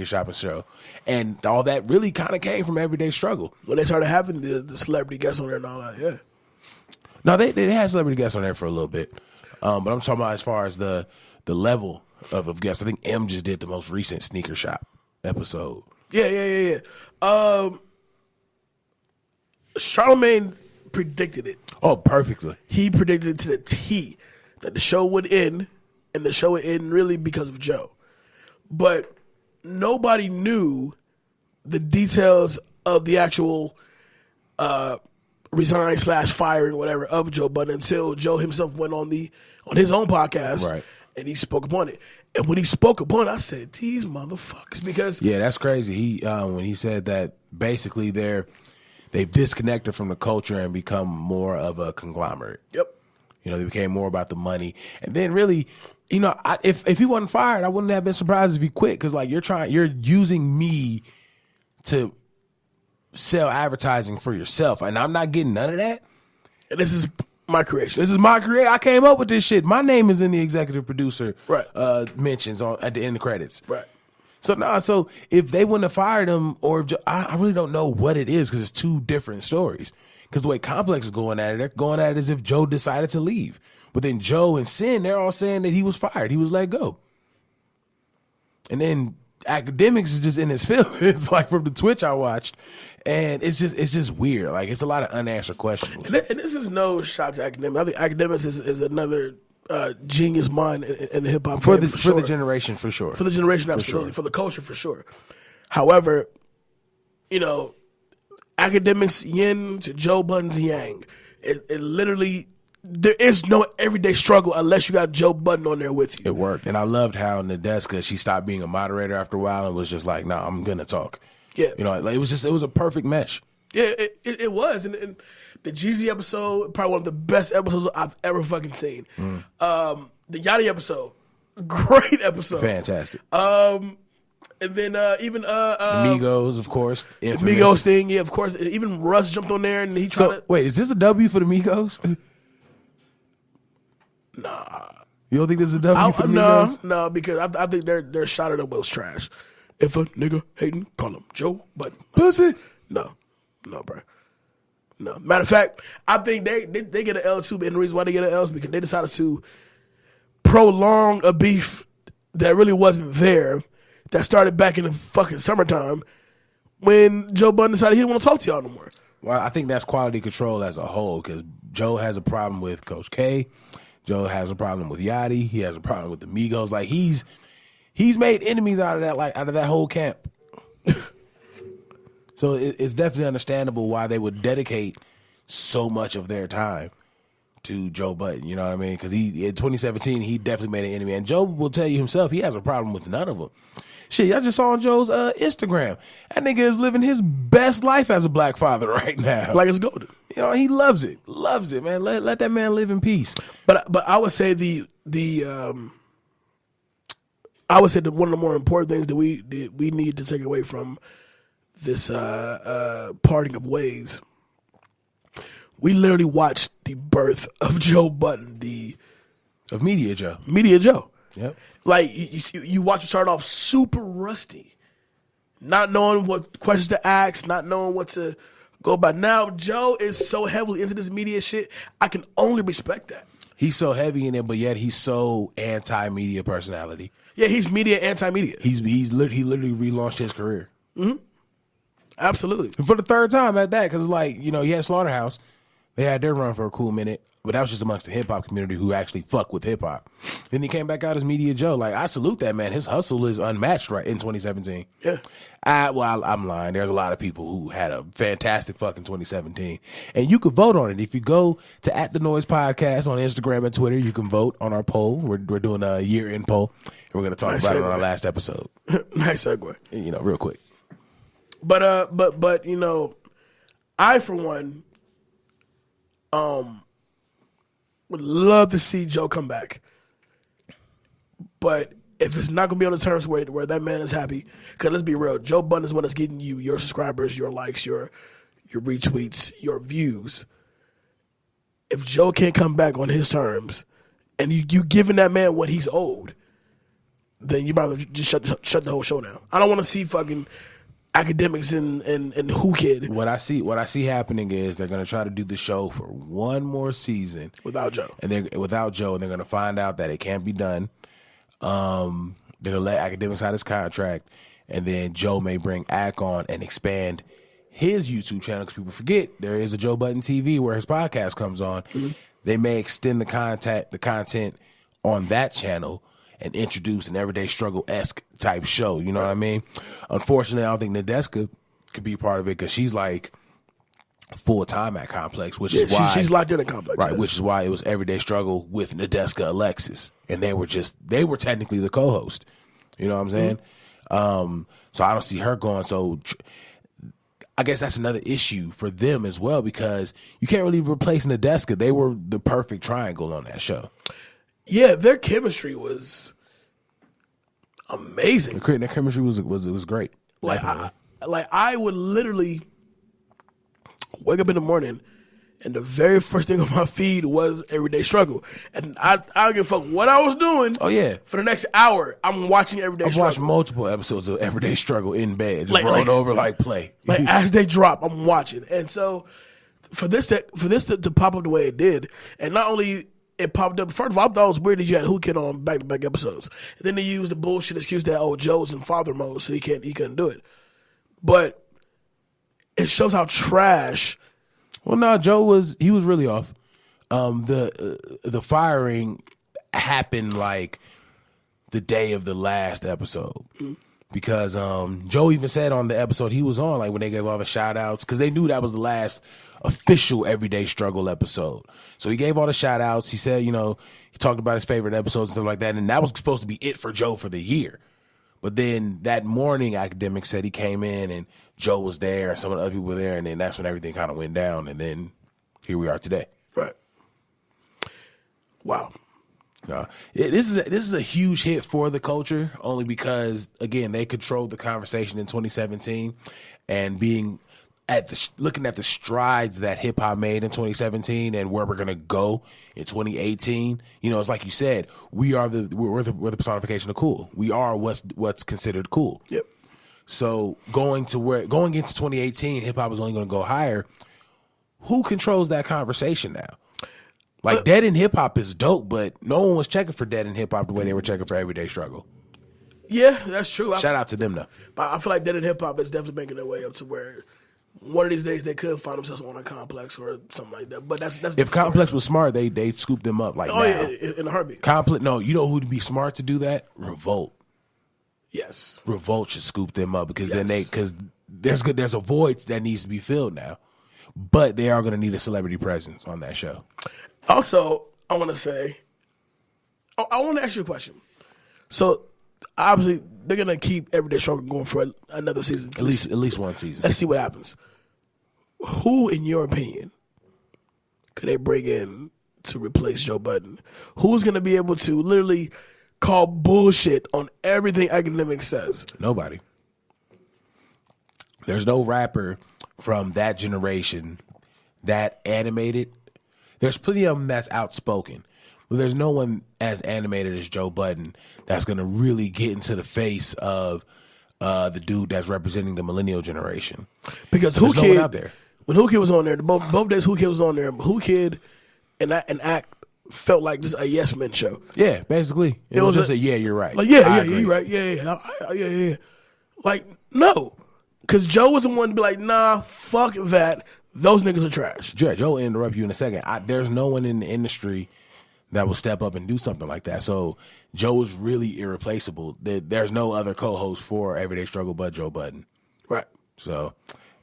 shopping show, and all that really kind of came from Everyday Struggle. When they started having the celebrity guests on there and all that, yeah. No, they had celebrity guests on there for a little bit, but I'm talking about as far as the level of guests. I think M just did the most recent Sneaker Shop episode. Yeah. Charlamagne predicted it. Oh, perfectly. He predicted it to the T that the show would end. And the show would end really because of Joe. But nobody knew the details of the actual resign / firing, whatever, of Joe Budden until Joe himself went on his own podcast, right, and he spoke upon it. And when he spoke upon it, I said, these motherfuckers, because yeah, that's crazy. He when he said that basically they've disconnected from the culture and become more of a conglomerate. Yep. You know, they became more about the money. And then really, you know, if he wasn't fired, I wouldn't have been surprised if he quit, because like you're using me to sell advertising for yourself, and I'm not getting none of that. And this is my creation. This is my creation. I came up with this shit. My name is in the executive producer mentions at the end of the credits. Right. So if they wouldn't have fired him, or if I really don't know what it is, because it's two different stories. Because the way Complex is going at it, they're going at it as if Joe decided to leave. But then Joe and Sin, they're all saying that he was fired. He was let go. And then Academics is just in his feelings, like from the Twitch I watched. And it's just weird. Like, it's a lot of unanswered questions. And this is no shot to Academics. I think Academics is another genius mind in the hip hop for the generation, for sure. For the generation, absolutely. For the culture, for sure. However, you know, Academics yin to Joe Budden's yang. It literally, there is no everyday struggle unless you got Joe Budden on there with you. It worked. And I loved how Nadeska, she stopped being a moderator after a while and was just like, no, I'm going to talk. Yeah. You know, like, it was a perfect mesh. Yeah, it was. And the Jeezy episode, probably one of the best episodes I've ever fucking seen. The Yachty episode, great episode. Fantastic. And then even Migos, of course. Infamous. The Migos thing, yeah, of course. Even Russ jumped on there and he tried to. Wait, is this a W for the Migos? Nah. You don't think this is a W for the Migos? No, because I think their shot at them was trash. If a nigga hating, call him Joe Budden. Pussy? No, bro. No. Matter of fact, I think they get an L too, and the reason why they get an L is because they decided to prolong a beef that really wasn't there, that started back in the fucking summertime when Joe Budden decided he didn't want to talk to y'all no more. Well, I think that's quality control as a whole, because Joe has a problem with Coach K. Joe has a problem with Yachty. He has a problem with the Migos. Like, he's made enemies out of that whole camp. So it's definitely understandable why they would dedicate so much of their time to Joe Budden. You know what I mean? Because in 2017, he definitely made an enemy. And Joe will tell you himself he has a problem with none of them. Shit, I just saw on Joe's Instagram. That nigga is living his best life as a black father right now. Like it's golden. You know, he loves it. Loves it, man. Let that man live in peace. But I would say I would say that one of the more important things that we need to take away from this parting of ways, we literally watched the birth of Joe Budden, of Media Joe. Media Joe. Yep. Like, you watch him start off super rusty, not knowing what questions to ask, not knowing what to go by. Now, Joe is so heavily into this media shit, I can only respect that. He's so heavy in it, but yet he's so anti-media personality. Yeah, he's media, anti-media. He literally relaunched his career. Mm-hmm. Absolutely. And for the third time at that, because, like, you know, he had Slaughterhouse. They had their run for a cool minute, but that was just amongst the hip-hop community who actually fuck with hip-hop. Then he came back out as Media Joe. Like, I salute that man. His hustle is unmatched right in 2017. Yeah. I'm lying. There's a lot of people who had a fantastic fucking 2017. And you could vote on it. If you go to @TheNoise Podcast on Instagram and Twitter, you can vote on our poll. We're doing a year-end poll, and we're going to talk about it on our last episode. Nice segue. You know, real quick. But you know, I, for one, would love to see Joe come back. But if it's not going to be on the terms where that man is happy, because let's be real, Joe Budden is one that's getting you your subscribers, your likes, your retweets, your views. If Joe can't come back on his terms, and you giving that man what he's owed, then you might just shut the whole show down. I don't want to see fucking Academics and Who Kid. What I see happening is they're gonna try to do the show for one more season without Joe, and they're gonna find out that it can't be done. They're gonna let Academics out his contract, and then Joe may bring Ac on and expand his YouTube channel, because people forget there is a Joe Budden TV where his podcast comes on. Mm-hmm. They may extend the content on that channel and introduce an everyday struggle-esque type show. You know what I mean? Unfortunately, I don't think Nadeska could be part of it, because she's like full-time at Complex, which is why she's locked in at Complex. Right, which is why it was everyday struggle with Nadeska Alexis. And they were technically the co-host. You know what I'm saying? Mm-hmm. So I don't see her going. So I guess that's another issue for them as well because you can't really replace Nadeska. They were the perfect triangle on that show. Yeah, their chemistry was amazing. Their chemistry was great. I would literally wake up in the morning and the very first thing on my feed was Everyday Struggle. And I don't give a fuck what I was doing. Oh, yeah. For the next hour, I'm watching Everyday Struggle. I've watched multiple episodes of Everyday Struggle in bed. Just rolled over play. Like, as they drop, I'm watching. And so for this to pop up the way it did, and not only it popped up, first of all, I thought it was weird that you had Who Kid on back-to-back episodes. And then they used the bullshit excuse that, Joe's in father mode, so he couldn't do it. But it shows how trash. Well, no, Joe was really off. The firing happened like the day of the last episode because Joe even said on the episode he was on, like when they gave all the shout outs, because they knew that was the last official Everyday Struggle episode. So he gave all the shout outs. He said, he talked about his favorite episodes and stuff like that. And that was supposed to be it for Joe for the year. But then that morning, Academic said he came in and Joe was there and some of the other people were there. And then that's when everything kind of went down. And then here we are today. Right. Wow. This is a huge hit for the culture only because, again, they controlled the conversation in 2017 and being looking at the strides that hip hop made in 2017 and where we're gonna go in 2018. It's like you said, we're the personification of cool. We are what's considered cool. Yep. So going into 2018, hip hop is only gonna go higher. Who controls that conversation now? Like Dead in Hip Hop is dope, but no one was checking for Dead in Hip Hop the way they were checking for Everyday Struggle. Yeah, that's true. Shout out to them though. But I feel like Dead in Hip Hop is definitely making their way up to where one of these days they could find themselves on a Complex or something like that. But that's if Complex was smart, they'd scoop them up like now. Yeah, in a heartbeat. No, you know who'd be smart to do that? Revolt. Yes, Revolt should scoop them up because there's a void that needs to be filled now, but they are going to need a celebrity presence on that show. Also, I want to say, I want to ask you a question. So obviously they're going to keep Everyday Struggle going for another season, at least one season. Let's see what happens. Who, in your opinion, could they bring in to replace Joe Budden? Who's going to be able to literally call bullshit on everything Academic says? Nobody. There's no rapper from that generation that animated. There's plenty of them that's outspoken, but there's no one as animated as Joe Budden that's going to really get into the face of the dude that's representing the millennial generation. Because There's no one out there. When Who Kid was on there, both days Who Kid was on there, Who Kid and Act felt like just a yes men show. Yeah, basically. It was just you're right. Like, you're right. Yeah. Like, no. Because Joe was the one to be like, nah, fuck that. Those niggas are trash. Joe will interrupt you in a second. There's no one in the industry that will step up and do something like that. So Joe is really irreplaceable. There's no other co-host for Everyday Struggle but Joe Budden. Right. So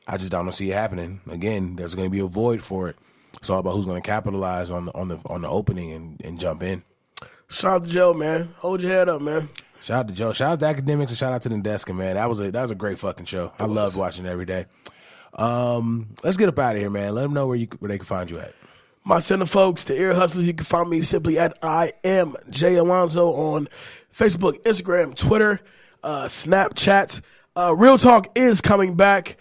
I just don't see it happening. Again, there's going to be a void for it. It's all about who's going to capitalize on the opening and jump in. Shout out to Joe, man. Hold your head up, man. Shout out to Joe. Shout out to Academics and shout out to Nadeska, man. That was a great fucking show. I loved watching it every day. Let's get up out of here, man. Let them know where they can find you at. My center folks, the ear hustlers, you can find me simply at I am Jay Alonzo on Facebook, Instagram, Twitter, Snapchat. Real Talk is coming back.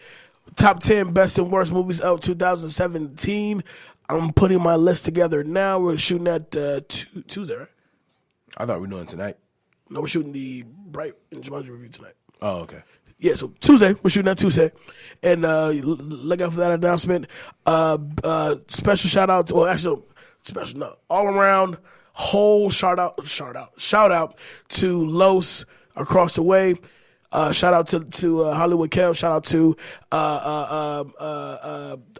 Top 10 best and worst movies of 2017. I'm putting my list together now. We're shooting at Tuesday, right? I thought we were doing tonight. No, we're shooting the Bright and Jumanji review tonight. Oh, okay. Yeah, so Tuesday, we're shooting that Tuesday. And look out for that announcement. Special shout out all around whole shout out to Los across the way. Shout out to Hollywood Kev. Shout out to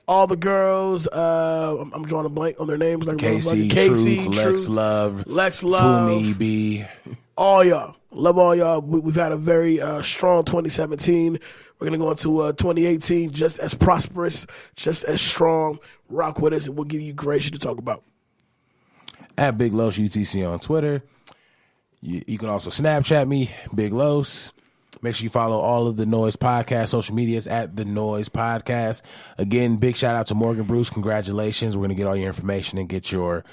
all the girls. I'm drawing a blank on their names. Like Casey, Truth, Lex Love, Fumi B. All y'all. Love all y'all. We've had a very strong 2017. We're going to go into 2018 just as prosperous, just as strong. Rock with us, and we'll give you great shit to talk about. At Big Los UTC on Twitter. You can also Snapchat me, Big Los. Make sure you follow all of the Noize Podcast social medias at the Noize Podcast. Again, big shout out to Morgan Bruce. Congratulations. We're going to get all your information and get your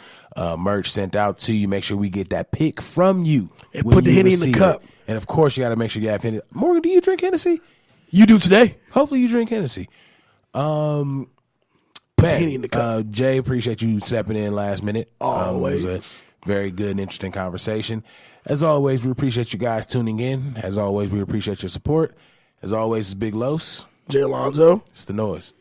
merch sent out to you. Make sure we get that pic from you. And put the Henny in the cup. And of course, you got to make sure you have Henny. Morgan, do you drink Hennessy? You do today. Hopefully you drink Hennessy. Pat, Henny in the cup. Jay, appreciate you stepping in last minute. Always. It was a very good and interesting conversation. As always, we appreciate you guys tuning in. As always, we appreciate your support. As always, it's Big Los. Jay Alonzo. It's the Noize.